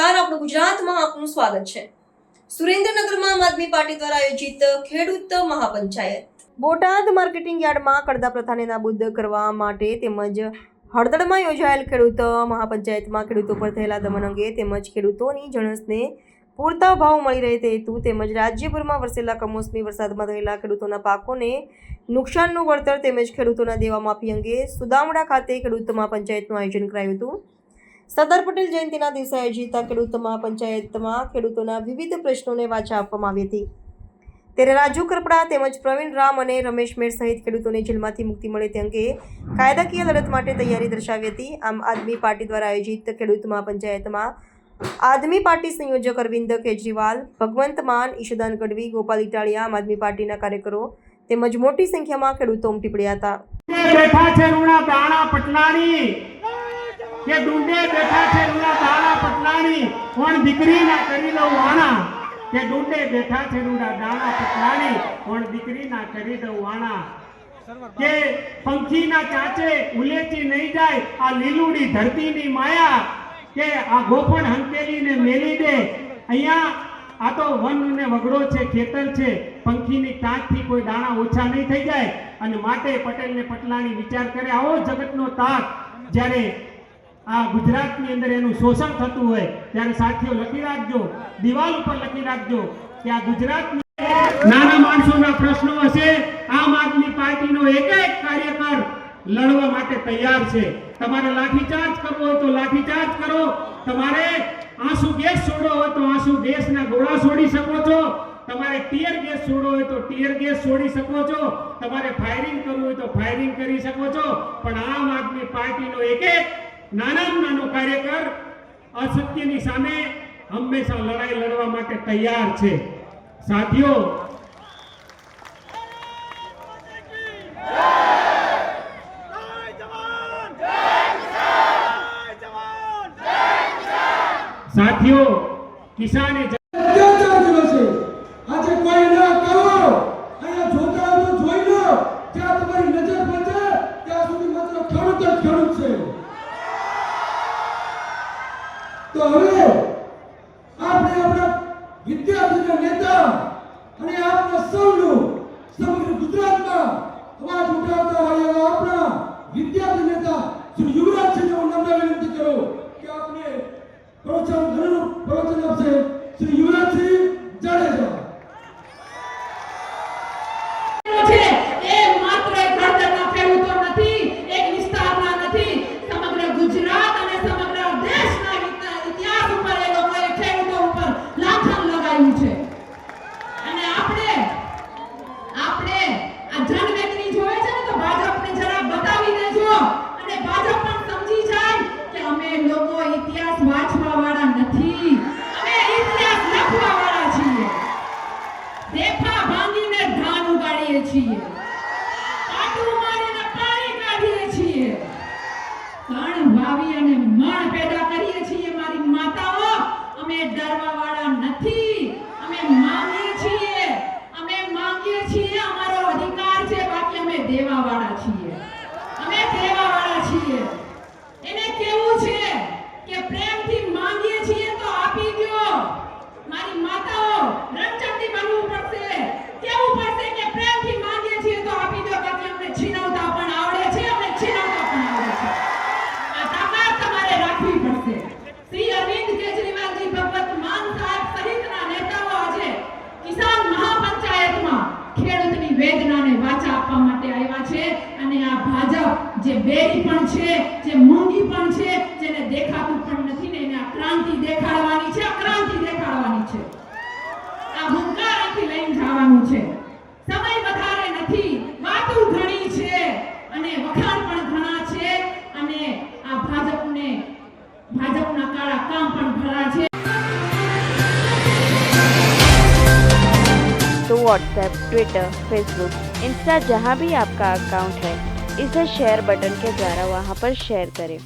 નમસ્કાર, આપણું ગુજરાતમાં આપનું સ્વાગત છે। સુરેન્દ્રનગરમાં આમ આદમી પાર્ટી દ્વારા આયોજિત ખેડૂત મહાપંચાયત। બોટાદ માર્કેટિંગ યાર્ડમાં કડદા પ્રથાને નાબૂદ કરવા માટે તેમજ હળદળમાં યોજાયેલ ખેડૂત મહાપંચાયતમાં ખેડૂતો પર થયેલા દમન અંગે તેમજ ખેડૂતોની જણસને પૂરતા ભાવ મળી રહે તે હેતુ તેમજ રાજ્યભરમાં વરસેલા કમોસમી વરસાદમાં થયેલા ખેડૂતોના પાકોને નુકસાનનું વળતર તેમજ ખેડૂતોના દેવા માફી અંગે સુદામડા ખાતે ખેડૂત મહાપંચાયતનું આયોજન કરાયું હતું। સરદાર પટેલ જયંતિના દિવસે આયોજિત ખેડૂત મહાપંચાયતમાં ખેડૂતોના વિવિધ પ્રશ્નોને વાચા આપવામાં આવી હતી। ત્યારે રાજુ કરપડા તેમજ પ્રવીણ રામ અને રમેશ મેર સહિત ખેડૂતોને જેલમાંથી મુક્તિ મળે તે અંગે કાયદાકીય લડત માટે તૈયારી દર્શાવી હતી। આમ આદમી પાર્ટી દ્વારા આયોજિત ખેડૂત મહાપંચાયતમાં આદમી પાર્ટી સંયોજક અરવિંદ કેજરીવાલ, ભગવંત માન, ઈશુદાન ગઢવી, ગોપાલ ઇટાલિયા, આમ આદમી પાર્ટીના કાર્યકરો તેમજ મોટી સંખ્યામાં ખેડૂતો ઉમટી પડ્યા હતા। કે ડુંડે બેઠા છે રૂડા દાણા પટલાણી કોણ દીકરી ના કરી દઉં વાણા કે ડુંડે બેઠા છે રૂડા દાણા પટલાણી કોણ દીકરી ના કરી દઉં વાણા કે પંખી ના ચાચે ઉલેચી નહીં જાય આ લીલુડી ધરતીની માયા કે આ ગોફણ હંકેલીને મેલી દે અહીંયા આ તો વન ને વગડો છે, ખેતર છે, પંખીની ચાંચથી કોઈ દાણા ઓછા નહીં થઈ જાય અને માટે પટેલ ને પટલાણી વિચાર કરે આવો જગતનો તાત જ્યારે આ ગુજરાતની અંદર એનું શોષણ થતું હોય ત્યારે સાથીઓ લખી રાખજો, દિવાલ ઉપર લખી રાખજો કે આ ગુજરાતની નાના માણસોના પ્રશ્નો હશે આમ આદમી પાર્ટીનો એક કાર્યકર લડવા માટે તૈયાર છે। તમારે લાઠીચાર્જ કરવો હોય તો લાઠીચાર્જ કરો, તમારે આંસુ ગેસ છોડવો હોય તો આંસુ ગેસના ગોળા છોડી શકો છો, તમારે ટીયર ગેસ છોડવો હોય તો ટીયર ગેસ છોડી શકો છો, તમારે ફાયરિંગ કરવું હોય તો ફાયરિંગ કરી શકો છો। પણ આમ આદમી પાર્ટીનો એક નાનામાં નાનો કાર્યકર અસત્યની સામે હંમેશા લડાઈ લડવા માટે તૈયાર છે। સાથીઓ કિસાને આજે કોઈ ના કરો અહીંયા જોતા તો જોઈ લો જ્યાં તમારી નજર પહોંચે ત્યાં સુધી માત્ર ખેડૂત જ ખેડૂત છે। તો હવે આપણે આપણા વિદ્યાર્થીના નેતા અને આપણા સૌનું સમગ્ર ગુજરાતમાં અવાજ ઉઠાવતા હોય એવા આપણા વિદ્યાર્થી નેતા શ્રી યુવરાજસિંહને હું નમ્ર વિનંતી કરું કે આપને પ્રવચન આપશે શ્રી યુવરાજસિંહ જાડેજા। જે બેરી પણ છે, જે મૂંગી પણ છે, જેને દેખાતું પણ નથી ને એને આ ક્રાંતિ દેખાડવાની છે, ક્રાંતિ દેખાડવાની છે, આ હુંકારાથી લઈને જવાનું છે। સમય વધારે નથી, વાતો ઘણી છે અને વખાણ પણ ઘણા છે અને આ ભાજપના કાળા કામ પણ ઘણા છે। तो व्हाट्सएप, ट्विटर, फेसबुक, इंस्टा जहाँ भी आपका अकाउंट है इसे शेयर बटन के द्वारा वहाँ पर शेयर करें।